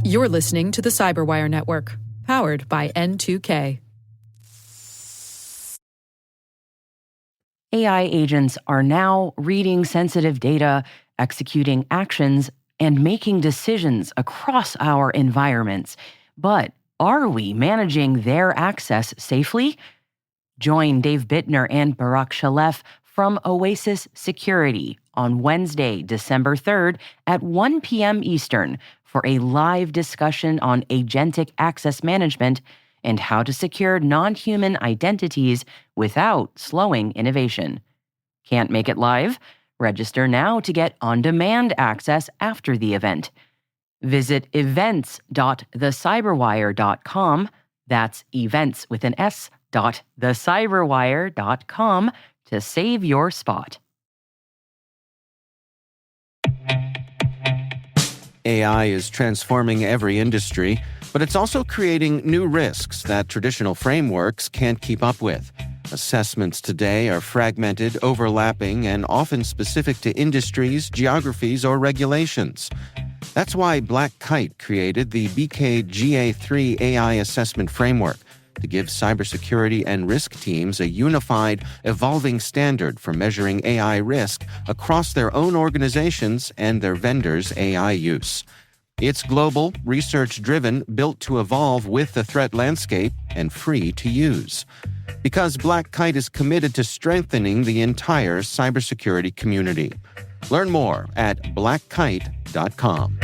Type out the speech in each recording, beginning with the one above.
You're listening to the Cyberwire Network, powered by N2K. AI agents are now reading sensitive data, executing actions, and making decisions across our environments. But are we managing their access safely? Join Dave Bittner and Barak Shalef from Oasis Security on Wednesday, December 3rd at 1 p.m. Eastern for a live discussion on agentic access management and how to secure non-human identities without slowing innovation. Can't make it live? Register now to get on-demand access after the event. Visit events.thecyberwire.com. That's events with an S, .thecyberwire.com to save your spot. AI is transforming every industry, but it's also creating new risks that traditional frameworks can't keep up with. Assessments today are fragmented, overlapping, and often specific to industries, geographies, or regulations. That's why Black Kite created the BKGA3 AI Assessment Framework to give cybersecurity and risk teams a unified, evolving standard for measuring AI risk across their own organizations and their vendors' AI use. It's global, research-driven, built to evolve with the threat landscape, and free to use. Because Black Kite is committed to strengthening the entire cybersecurity community. Learn more at blackkite.com.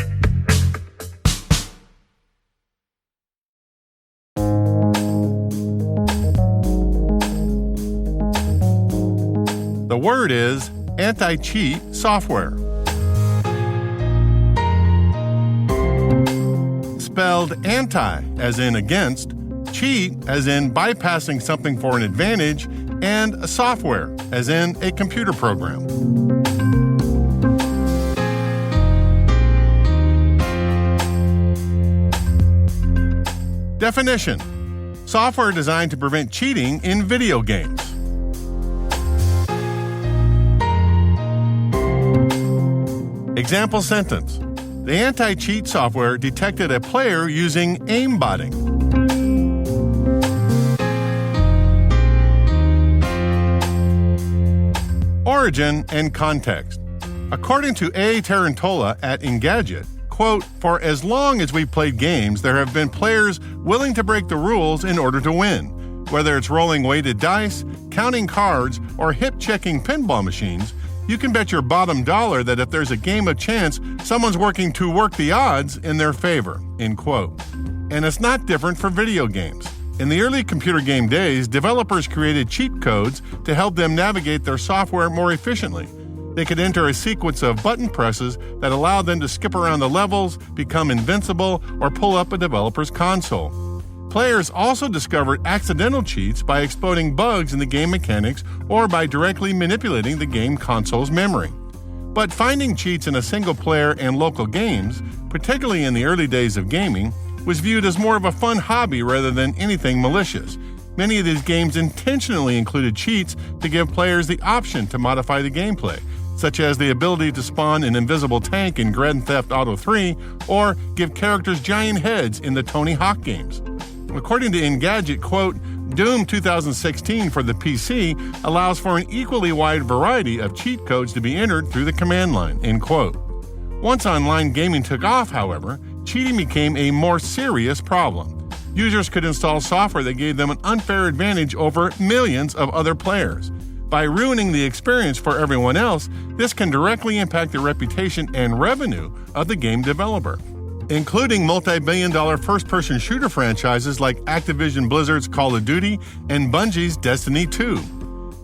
The word is anti-cheat software. Spelled anti, as in against, cheat, as in bypassing something for an advantage, and software, as in a computer program. Definition: software designed to prevent cheating in video games. Example sentence: the anti-cheat software detected a player using aimbotting. Origin and context. According to A. Tarantola at Engadget, quote, "For as long as we've played games, there have been players willing to break the rules in order to win. Whether it's rolling weighted dice, counting cards, or hip-checking pinball machines, you can bet your bottom dollar that if there's a game of chance, someone's working to work the odds in their favor," end quote. And it's not different for video games. In the early computer game days, developers created cheat codes to help them navigate their software more efficiently. They could enter a sequence of button presses that allowed them to skip around the levels, become invincible, or pull up a developer's console. Players also discovered accidental cheats by exploiting bugs in the game mechanics or by directly manipulating the game console's memory. But finding cheats in a single-player and local games, particularly in the early days of gaming, was viewed as more of a fun hobby rather than anything malicious. Many of these games intentionally included cheats to give players the option to modify the gameplay, such as the ability to spawn an invisible tank in Grand Theft Auto 3 or give characters giant heads in the Tony Hawk games. According to Engadget, quote, Doom 2016 for the PC allows for an equally wide variety of cheat codes to be entered through the command line, end quote. Once online gaming took off, however, cheating became a more serious problem. Users could install software that gave them an unfair advantage over millions of other players. By ruining the experience for everyone else, this can directly impact the reputation and revenue of the game developer, including multi-billion-dollar first-person shooter franchises like Activision Blizzard's Call of Duty and Bungie's Destiny 2.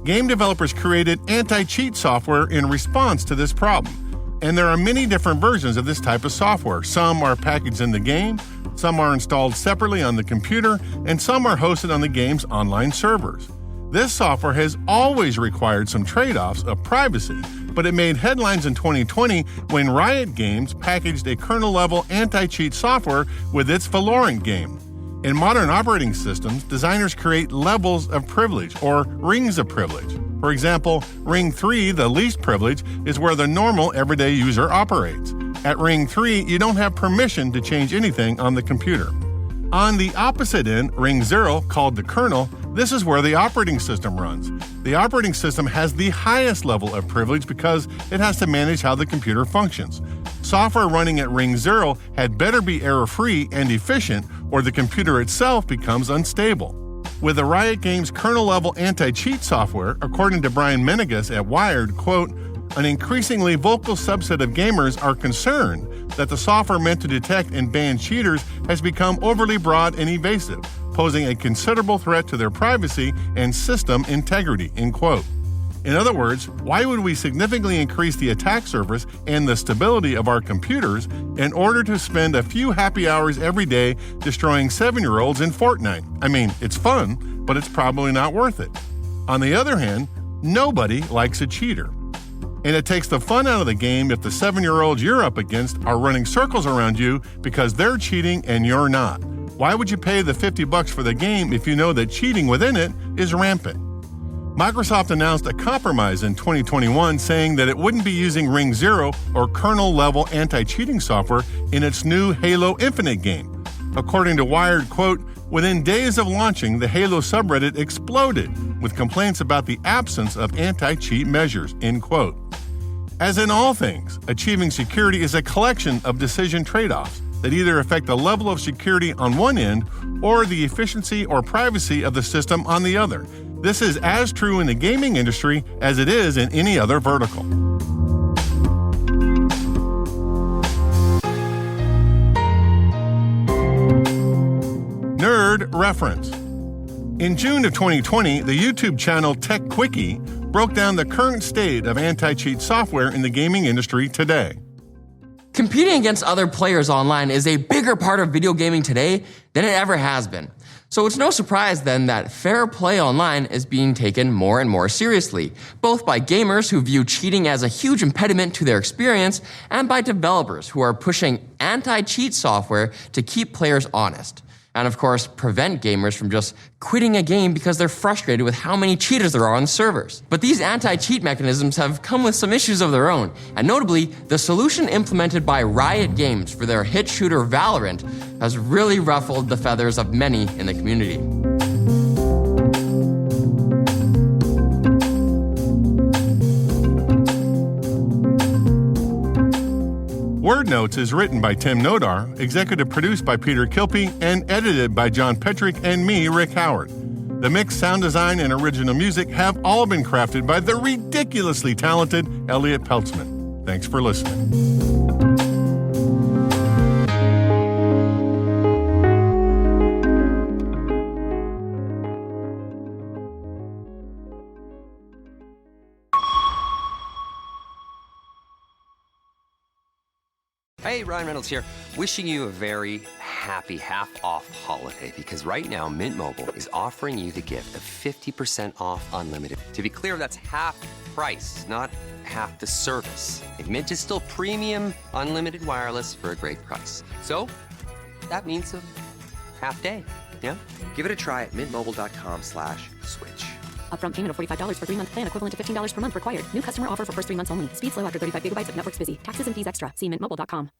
Game developers created anti-cheat software in response to this problem. And there are many different versions of this type of software. Some are packaged in the game, some are installed separately on the computer, and some are hosted on the game's online servers. This software has always required some trade-offs of privacy, but it made headlines in 2020 when Riot Games packaged a kernel-level anti-cheat software with its Valorant game. In modern operating systems, designers create levels of privilege, or rings of privilege. For example, Ring 3, the least privilege, is where the normal everyday user operates. At ring 3, you don't have permission to change anything on the computer. On the opposite end, ring 0, called the kernel, this is where the operating system runs. The operating system has the highest level of privilege because it has to manage how the computer functions. Software running at ring 0 had better be error-free and efficient, or the computer itself becomes unstable. With the Riot Games kernel-level anti-cheat software, according to Brian Menegas at Wired, quote, an increasingly vocal subset of gamers are concerned that the software meant to detect and ban cheaters has become overly broad and evasive, posing a considerable threat to their privacy and system integrity, end quote. In other words, why would we significantly increase the attack surface and the stability of our computers in order to spend a few happy hours every day destroying 7-year-olds in Fortnite? I mean, it's fun, but it's probably not worth it. On the other hand, nobody likes a cheater. And it takes the fun out of the game if the 7-year-olds you're up against are running circles around you because they're cheating and you're not. Why would you pay the $50 for the game if you know that cheating within it is rampant? Microsoft announced a compromise in 2021 saying that it wouldn't be using Ring 0 or kernel-level anti-cheating software in its new Halo Infinite game. According to Wired, quote, within days of launching, the Halo subreddit exploded with complaints about the absence of anti-cheat measures, end quote. As in all things, achieving security is a collection of decision trade-offs that either affect the level of security on one end or the efficiency or privacy of the system on the other. This is as true in the gaming industry as it is in any other vertical. Nerd reference. In June of 2020, the YouTube channel Tech Quickie broke down the current state of anti-cheat software in the gaming industry today. Competing against other players online is a bigger part of video gaming today than it ever has been. So it's no surprise then that fair play online is being taken more and more seriously, both by gamers who view cheating as a huge impediment to their experience and by developers who are pushing anti-cheat software to keep players honest. And of course, prevent gamers from just quitting a game because they're frustrated with how many cheaters there are on the servers. But these anti-cheat mechanisms have come with some issues of their own, and notably, the solution implemented by Riot Games for their hit shooter Valorant has really ruffled the feathers of many in the community. Word Notes is written by Tim Nodar, executive produced by Peter Kilpie, and edited by John Petrick and me, Rick Howard. The mix, sound design, and original music have all been crafted by the ridiculously talented Elliot Peltzman. Thanks for listening. Hey, Ryan Reynolds here, wishing you a very happy half-off holiday because right now Mint Mobile is offering you the gift of 50% off unlimited. To be clear, that's half price, not half the service. And Mint is still premium unlimited wireless for a great price. So that means a half day, yeah? Give it a try at mintmobile.com/switch. Upfront payment of $45 for 3-month plan equivalent to $15 per month required. New customer offer for first 3 months only. Speed slow after 35 gigabytes if network's busy. Taxes and fees extra. See mintmobile.com.